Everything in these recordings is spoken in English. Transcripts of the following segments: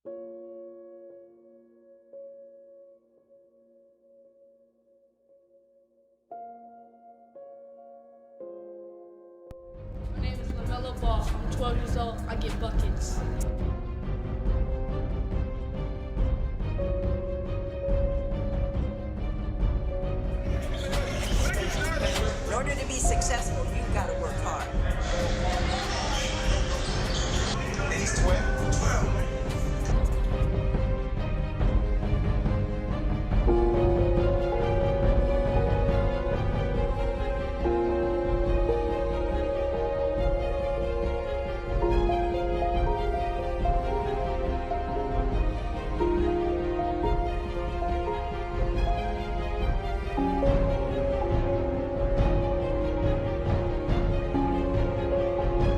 My name is Lamelo. I'm 12 years old. I get buckets. In order to be successful, you've got to work hard. And he's 12. 12.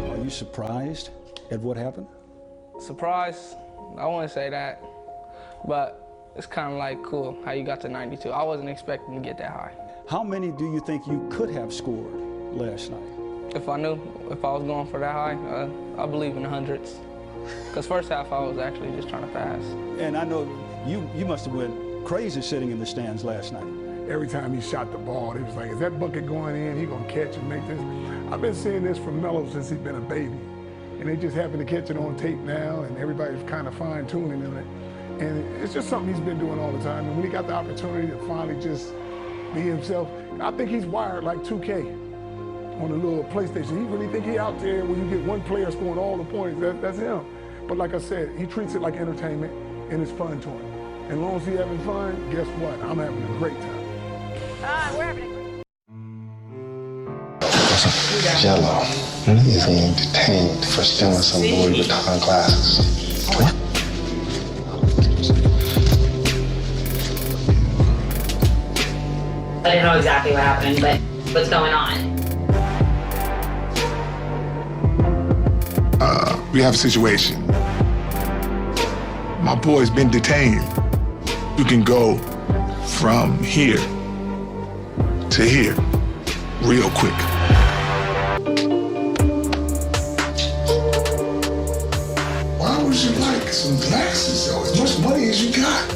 Are you surprised at what happened? Surprise? I wouldn't say that, but it's kind of like cool how you got to 92. I wasn't expecting to get that high. How many do you think you could have scored last night? If I knew if I was going for that high, I believe in the hundreds. Because first half I was actually just trying to pass. And I know you must have went crazy sitting in the stands last night. Every time he shot the ball, he was like, is that bucket going in? He gonna catch and make this. I've been seeing this from Melo since he's been a baby. And they just happen to catch it on tape now, and everybody's kind of fine-tuning in it. And it's just something he's been doing all the time. And when he got the opportunity to finally just be himself, I think he's wired like 2K on a little PlayStation. He really think he out there when you get one player scoring all the points, that's him. But like I said, he treats it like entertainment, and it's fun to him. And as long as he's having fun, guess what? I'm having a great time. We're having a Jello is being detained for stealing some Louis Vuitton glasses. What? I didn't know exactly what happened, but what's going on? We have a situation. My boy's been detained. You can go from here to here real quick. Why would you like some glasses though? As much money as you got.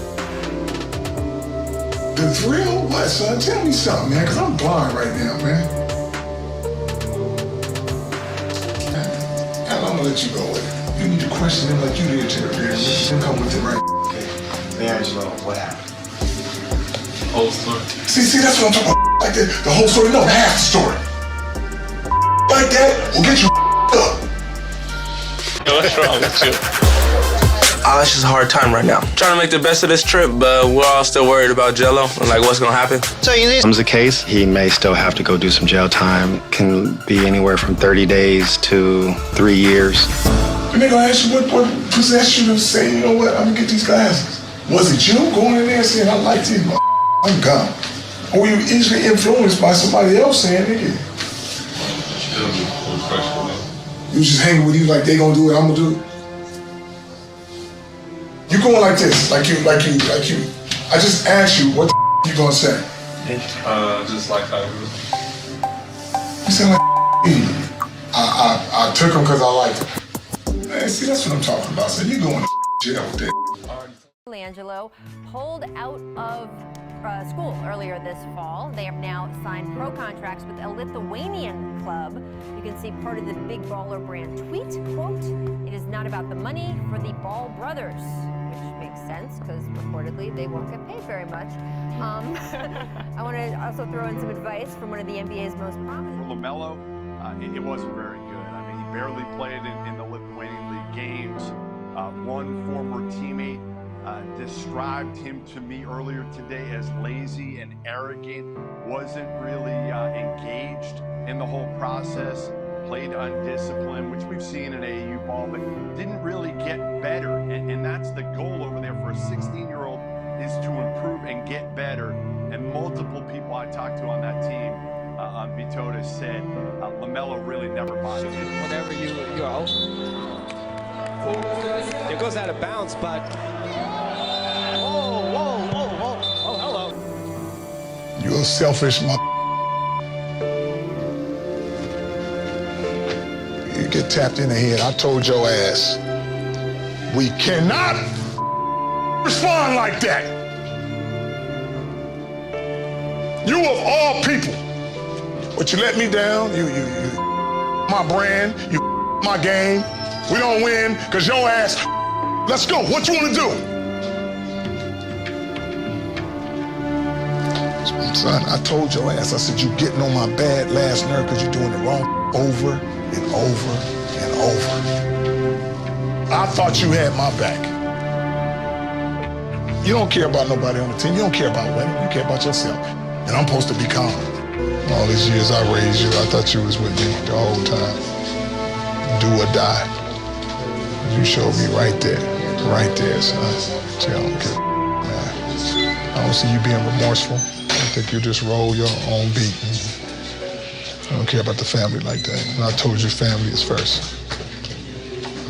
The thrill? What, son? Tell me something, man, because I'm blind right now, man. I'm gonna let you go with it. You need to question him like you did to the rear. You come with it right. Okay, Angelo, what happened? Whole story. See, that's what I'm talking about. Like the whole story, no, half the story. Like that will get you up. What's wrong with you? It's just a hard time right now. Trying to make the best of this trip, but we're all still worried about Jello and like what's gonna happen. So in comes the case, he may still have to go do some jail time. Can be anywhere from 30 days to 3 years. And they're gonna ask you what possessed you to say, you know what, I'm gonna get these glasses. Was it you going in there saying, I like these, I'm gone? Or were you easily influenced by somebody else saying, nigga? You just hanging with you like they gonna do it, I'm gonna do it. You going like this, like you. I just asked you, what the you gonna say? Just like how it was. You sound like me. I took him because I liked him. Man, see, that's what I'm talking about. So you going to jail with that. Angelo pulled out of school earlier this fall. They have now signed pro contracts with a Lithuanian club. You can see part of the Big Baller brand tweet, quote, "It is not about the money for the Ball brothers," which makes sense because reportedly they won't get paid very much. I want to also throw in some advice from one of the NBA's most prominent. For Lamelo, it wasn't very good. I mean, he barely played in the Lithuanian League games. One former teammate described him to me earlier today as lazy and arrogant, wasn't really engaged in the whole process, played undisciplined, which we've seen in AAU ball, but didn't really get better. And that's the goal over there for a 16-year-old, is to improve and get better. And multiple people I talked to on that team on Vitoda said Lamelo really never bought it. Whatever you go. It goes out of bounds, but oh, hello. You're a selfish mother. You get tapped in the head. I told your ass We cannot respond like that. You of all people, but you let me down, you my brand, you my game. We don't win because your ass, let's go. What you want to do? Son, I told your ass, I said, you getting on my bad last nerve because you're doing it wrong over and over and over. I thought you had my back. You don't care about nobody on the team. You don't care about winning. You care about yourself. And I'm supposed to be calm. All these years I raised you, I thought you was with me the whole time. Do or die. You showed me right there, son. See, I don't care, man. I don't see you being remorseful. I think you just roll your own beat. I don't care about the family like that. And I told you family is first.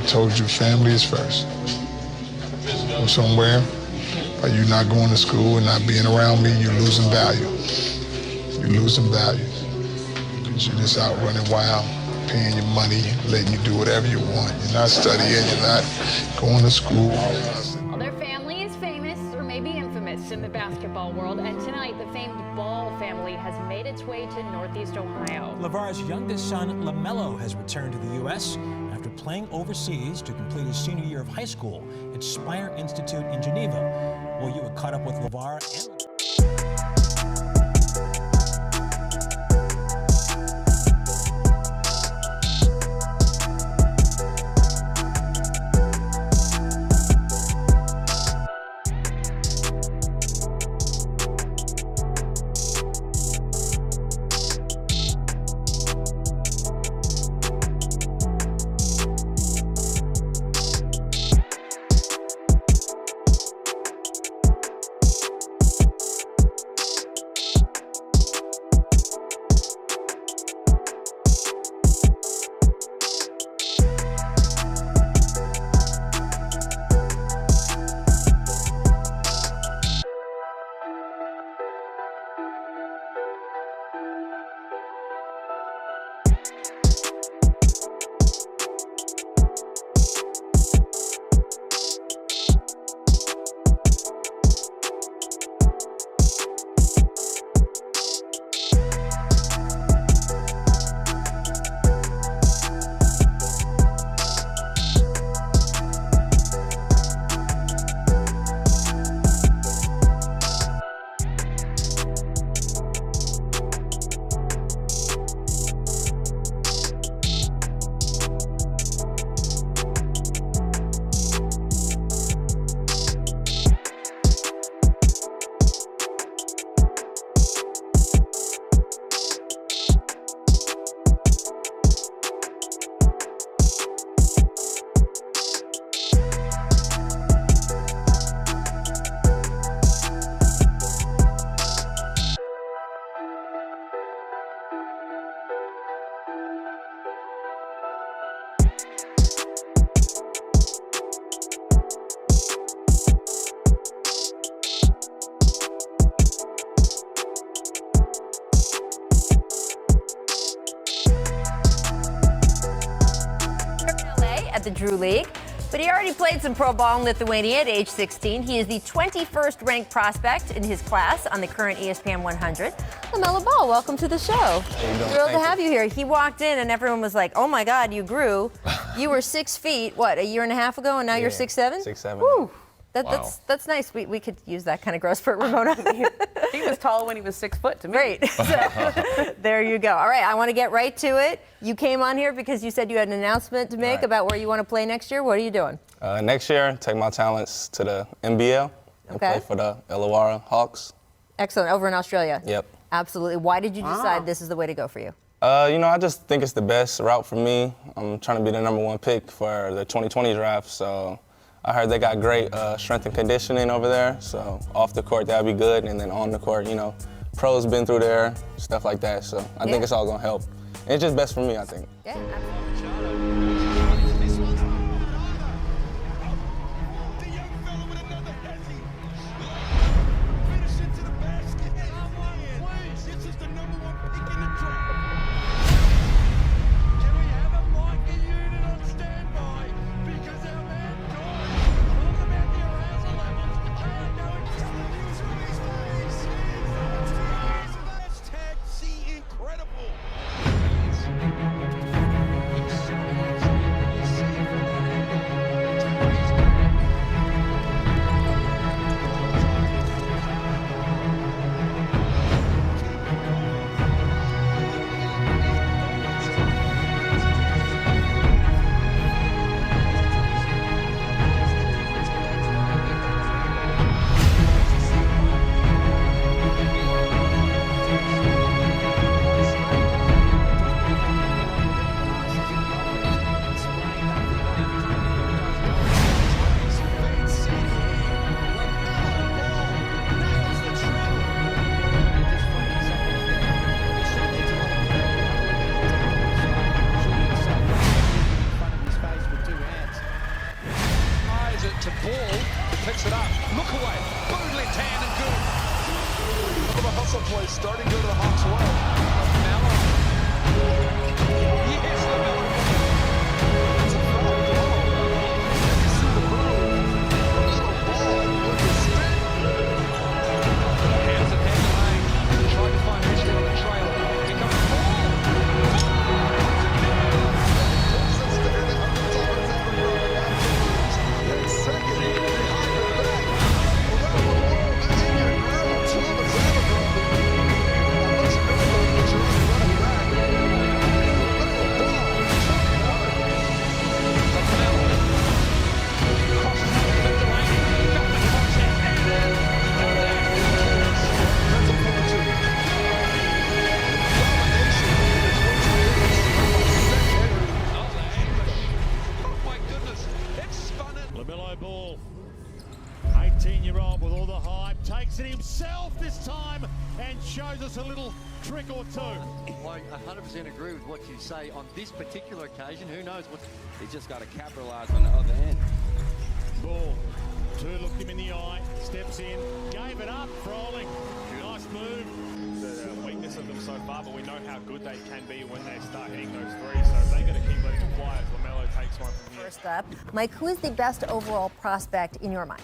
I told you family is first. Go somewhere, by you not going to school and not being around me, you're losing value. You're losing value. Because you're just out running wild, paying your money, letting you do whatever you want. You're not studying, you're not going to school. Well, their family is famous, or maybe infamous, in the basketball world, and tonight the famed Ball family has made its way to Northeast Ohio. LeVar's youngest son, Lamelo, has returned to the U.S. after playing overseas to complete his senior year of high school at Spire Institute in Geneva. Well, you were caught up with LeVar and... At the Drew League, but he already played some pro ball in Lithuania at age 16. He is the 21st ranked prospect in his class on the current ESPN 100. Lamelo Ball, welcome to the show. Thrilled to have you here. He walked in and everyone was like, "Oh my God, you grew. You were 6 feet, what, a year and a half ago, and now you're 6'7"? 6'7". Woo. Wow. That's nice. We could use that kind of growth spurt, Ramona. He was tall when he was 6 foot to me. Great. So, there you go. All right, I want to get right to it. You came on here because you said you had an announcement to make about where you want to play next year. What are you doing? Next year, take my talents to the NBL and play for the Illawarra Hawks. Excellent. Over in Australia. Yep. Absolutely. Why did you decide this is the way to go for you? I just think it's the best route for me. I'm trying to be the #1 pick for the 2020 draft, so I heard they got great strength and conditioning over there, so off the court that'd be good, and then on the court, pros been through there, stuff like that, so I think it's all gonna help. And it's just best for me, I think. Yeah, it to Ball, who picks it up. Look away. Boom, left hand and good. The hustle play starting to go to the Hawks' way. Lamelo. Yes, Lamelo. It's a foul ball. You can see the move. Little ball with the stick. Hands it head lane. Trying to find Richmond on the trail. Here comes the ball. Lamelo Ball, 18-year-old with all the hype, takes it himself this time and shows us a little trick or two. I 100% agree with what you say on this particular occasion. Who knows what he's just got to capitalize on the other end. Ball, two looked him in the eye, steps in, gave it up, Froling. Nice move. The weakness of them so far, but we know how good they can be when they start hitting those threes. So if they got to keep letting them fly, Lamelo takes one from here. First up, Mike, who is the best overall prospect in your mind?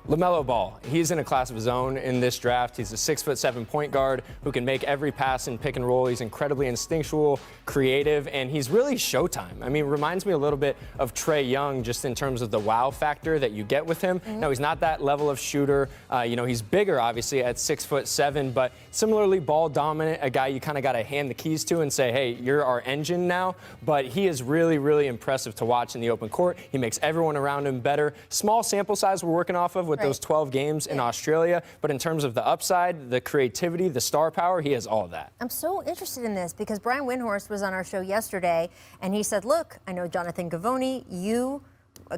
Lamelo Ball. He's in a class of his own in this draft. He's a 6'7" point guard who can make every pass in pick and roll. He's incredibly instinctual, creative, and he's really showtime. I mean, reminds me a little bit of Trae Young just in terms of the wow factor that you get with him. No, he's not that level of shooter. He's bigger, obviously, at 6'7", but similarly ball dominant, a guy you kind of got to hand the keys to and say, hey, you're our engine now. But he is really, really impressive to watch in the open court. He makes everyone around him better. Small sample size we're working off of with those 12 games in Australia, but in terms of the upside, the creativity, the star power, he has all of that. I'm so interested in this because Brian Windhorst was on our show yesterday, and he said, look, I know Jonathan Gavoni, you,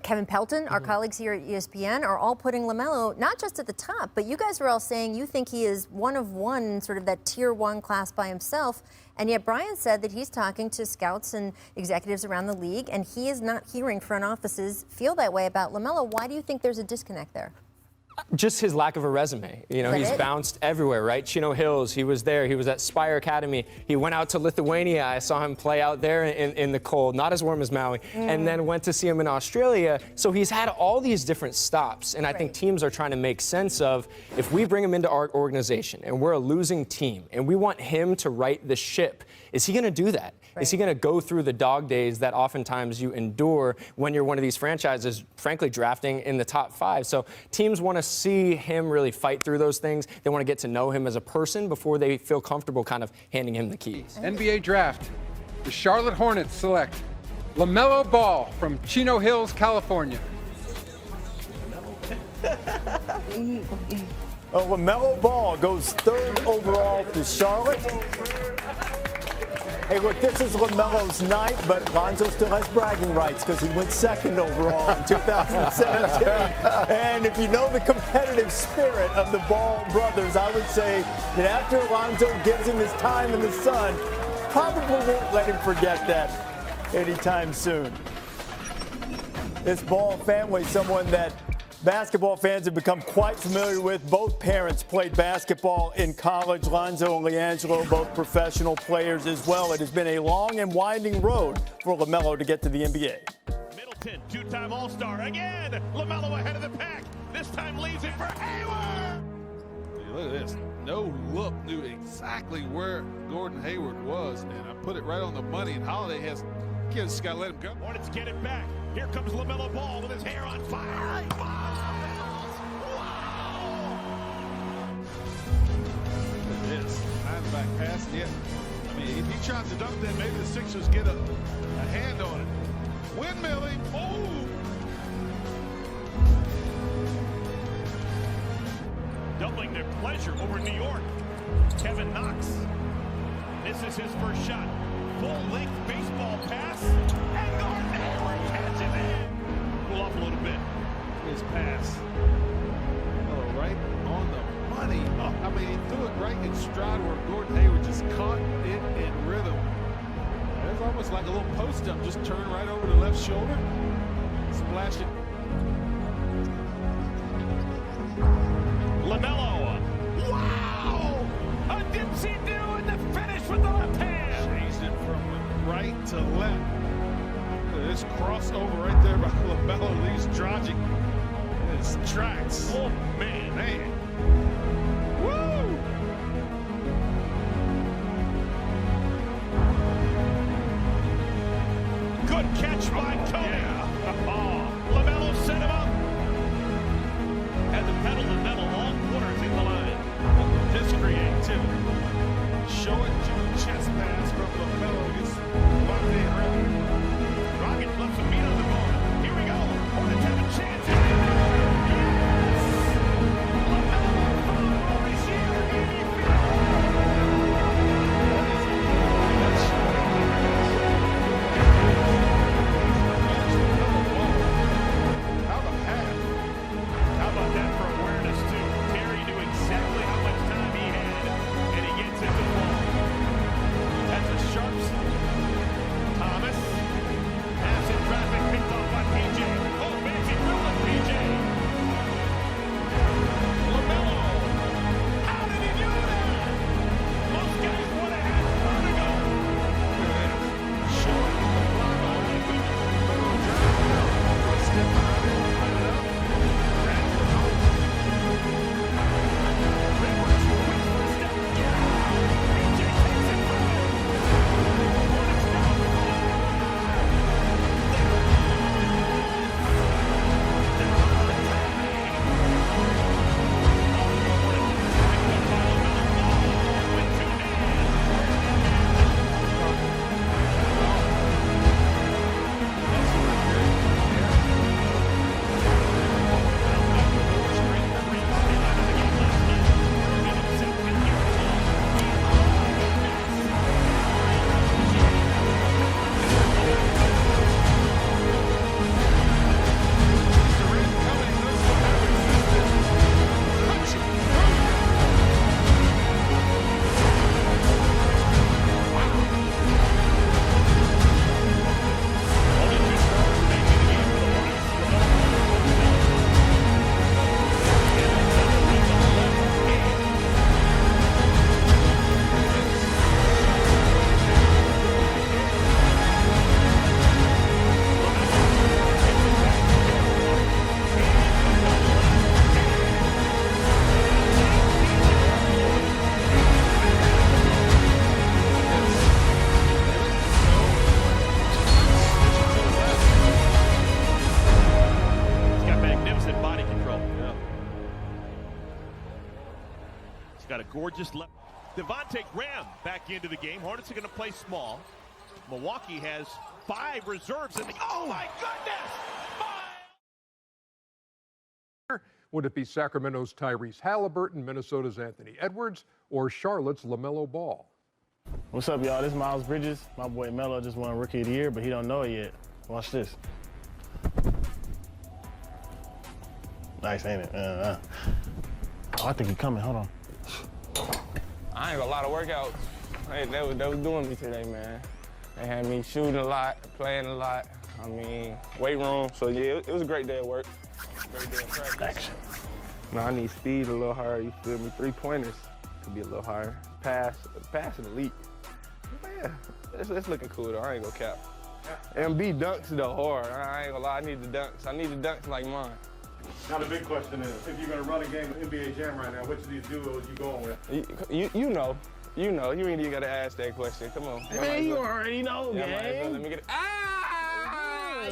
Kevin Pelton, our colleagues here at ESPN, are all putting Lamelo not just at the top, but you guys are all saying you think he is one of one, sort of that tier one class by himself. And yet Brian said that he's talking to scouts and executives around the league, and he is not hearing front offices feel that way about Lamelo. Why do you think there's a disconnect there? Just his lack of a resume. He's bounced everywhere, right? Chino Hills, he was there. He was at Spire Academy. He went out to Lithuania. I saw him play out there in the cold, not as warm as Maui, and then went to see him in Australia. So he's had all these different stops, and I think teams are trying to make sense of, if we bring him into our organization and we're a losing team and we want him to right the ship, is he going to do that? Is he going to go through the dog days that oftentimes you endure when you're one of these franchises, frankly, drafting in the top 5? So teams want to see him really fight through those things. They want to get to know him as a person before they feel comfortable kind of handing him the keys. NBA draft. The Charlotte Hornets select Lamelo Ball from Chino Hills, California. Lamelo Ball goes 3rd overall to Charlotte. Hey, look, this is LaMelo's night, but Lonzo still has bragging rights because he went 2nd overall in 2017. And if you know the competitive spirit of the Ball brothers, I would say that after Lonzo gives him his time in the sun, probably won't let him forget that anytime soon. This Ball family is someone that basketball fans have become quite familiar with. Both parents played basketball in college. Lonzo and LiAngelo, both professional players as well. It has been a long and winding road for LaMelo to get to the NBA. Middleton, two-time All-Star again. LaMelo ahead of the pack. This time leaves it for Hayward. Look at this. No look, knew exactly where Gordon Hayward was, and I put it right on the money. And Holiday has just got to let him go. Hornets get it back. Here comes LaMelo Ball with his hair on fire. Look at this. Back pass. Yeah. I mean, if he tries to dunk that, maybe the Sixers get a hand on it. Windmilling. Oh! Doubling their pleasure over New York. Kevin Knox. This is his first shot. Full-length baseball pass. And Gordon Hayward catches it. Pull up a little bit. His pass. Oh, right on the money. Oh, I mean, he threw it right in stride where Gordon Hayward just caught it in rhythm. It's almost like a little post-up. Just turn right over the left shoulder. Splash it. his tracks. Oh, man. Woo! Good catch by Kobe. Lamelo set him up. Had the pedal to metal all quarters in the line. Just creativity. Short chest pass from Lamelo against Monte Graham. Rockets left some meat on the ball. Here we go. Hornets have a chance. Yes! Lamelo for his year 85. How about that for awareness, too? Terry knew exactly how much time he had, and he gets it to fall. That's a Sharps. Thomas. Pass in traffic, picked off by PJ. Oh, fancy dribbling, PJ. Lamelo. How did he do that? Most guys would have had vertigo. Look at this. Short. Step out there, put it up. Got a gorgeous left. Devontae Graham back into the game. Hornets are going to play small. Milwaukee has 5 reserves in the. Oh my goodness! Would it be Sacramento's Tyrese Halliburton, Minnesota's Anthony Edwards, or Charlotte's LaMelo Ball? What's up, y'all? This is Miles Bridges. My boy Melo just won Rookie of the Year, but he don't know it yet. Watch this. Nice, ain't it? Oh, I think he's coming. Hold on. I ain't got a lot of workouts. They was doing me today, man. They had me shooting a lot, playing a lot. I mean, weight room. So yeah, it was a great day at work. Great day of practice. Thanks. Now I need speed a little higher. You feel me? 3-pointers could be a little higher. Pass elite. But yeah, it's looking cool though. I ain't gonna cap. MB dunks though hard. I ain't gonna lie. I need the dunks. I need the dunks like mine. Now the big question is, if you're going to run a game with NBA Jam right now, which of these duos you going with? You know. You ain't even got to ask that question. Come on. Man, you already know, gang. Let me get it.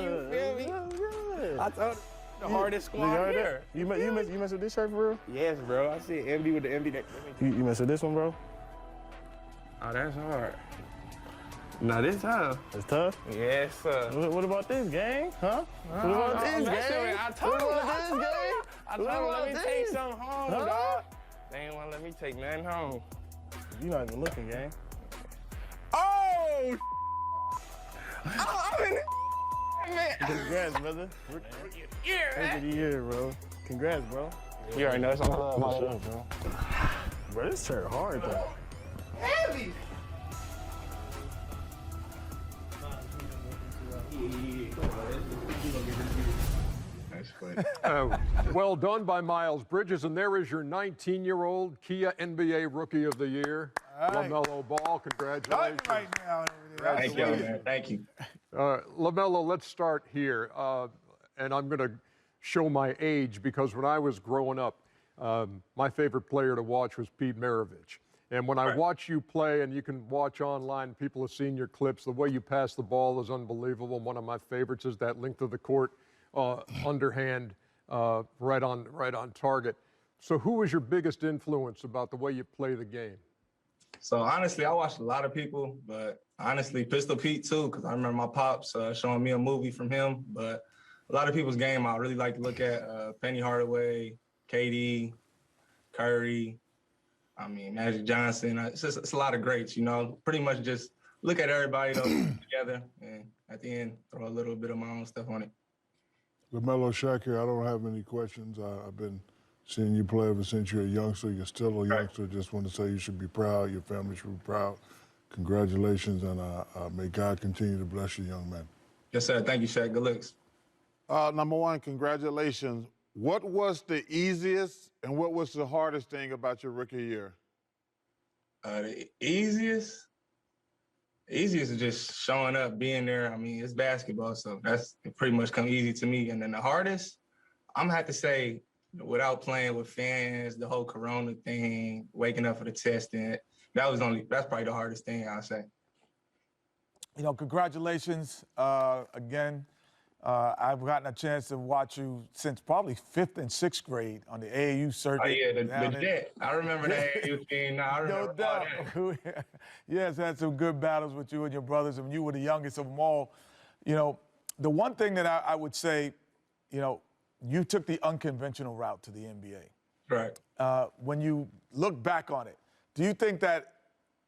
You feel me? I told the hardest squad here. You mess with this shirt for real? Yes, bro. I see MB with the MB. You mess with this one, bro? Oh, that's hard. No, this tough. It's tough? Yes, sir. What about this, gang? Huh? What about this, gang? I told him, let me take something home, dog. They ain't want to let me take nothing home. You not even looking, gang. Oh! I'm in it. Man. Congrats, brother. Yeah, Rookie of the Year, bro. Congrats, bro. You already know it's on the love, bro. Bro, this shirt hard, though. Heavy. Well done by Miles Bridges, and there is your 19-year-old Kia NBA Rookie of the Year, LaMelo Ball. Congratulations. Right now, thank you, man. Thank you. LaMelo, let's start here, and I'm going to show my age because when I was growing up, my favorite player to watch was Pete Maravich. And when I watch you play, and you can watch online, people have seen your clips, the way you pass the ball is unbelievable. One of my favorites is that length of the court, underhand, right on target. So who was your biggest influence about the way you play the game? So honestly, I watched a lot of people, but honestly, Pistol Pete too, because I remember my pops showing me a movie from him. But a lot of people's game I really like to look at, Penny Hardaway, KD, Curry, Magic Johnson. It's a lot of greats, pretty much just look at everybody together and at the end, throw a little bit of my own stuff on it. Lamelo, Shaq here. I don't have any questions. I've been seeing you play ever since you're a youngster. You're still a youngster. Just want to say you should be proud. Your family should be proud. Congratulations, and may God continue to bless you, young man. Yes, sir. Thank you, Shaq. Good looks. Number one, congratulations. What was the easiest and what was the hardest thing about your rookie year? The easiest is just showing up, being there. It's basketball, so that's pretty much come easy to me. And then the hardest, I'm gonna have to say, without playing with fans, the whole Corona thing, waking up for the testing, that's probably the hardest thing I'll say. Congratulations again. I've gotten a chance to watch you since probably 5th and 6th grade on the AAU circuit. Oh, yeah, the jet. I remember the AAU thing. I remember no doubt. Yes, had some good battles with you and your brothers, and you were the youngest of them all. The one thing that I would say, you took the unconventional route to the NBA. Right. When you look back on it, do you think that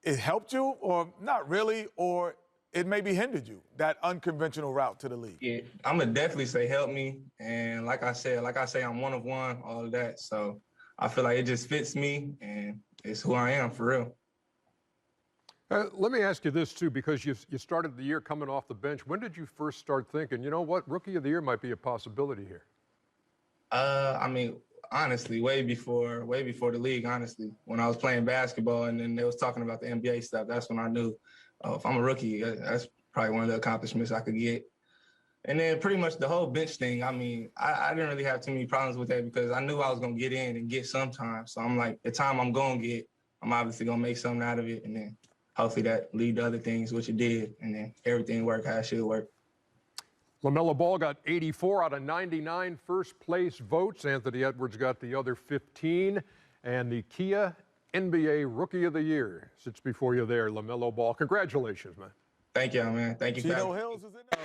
it helped you or not really, or it maybe hindered you, that unconventional route to the league? Yeah, I'm gonna definitely say help me. And like I say, I'm one of one, all of that. So I feel like it just fits me and it's who I am for real. Let me ask you this too, because you started the year coming off the bench. When did you first start thinking, you know what, Rookie of the Year might be a possibility here? Honestly, way before the league, honestly. When I was playing basketball and then they was talking about the NBA stuff, that's when I knew, if I'm a rookie, that's probably one of the accomplishments I could get. And then pretty much the whole bench thing, I didn't really have too many problems with that because I knew I was going to get in and get some time. So I'm like, the time I'm going to get, I'm obviously going to make something out of it. And then hopefully that lead to other things, which it did. And then everything worked how it should work. LaMelo Ball got 84 out of 99 first-place votes. Anthony Edwards got the other 15. And the Kia NBA Rookie of the Year sits before you there, LaMelo Ball. Congratulations, man. Thank you, man. Thank you. Chino Hills is in there.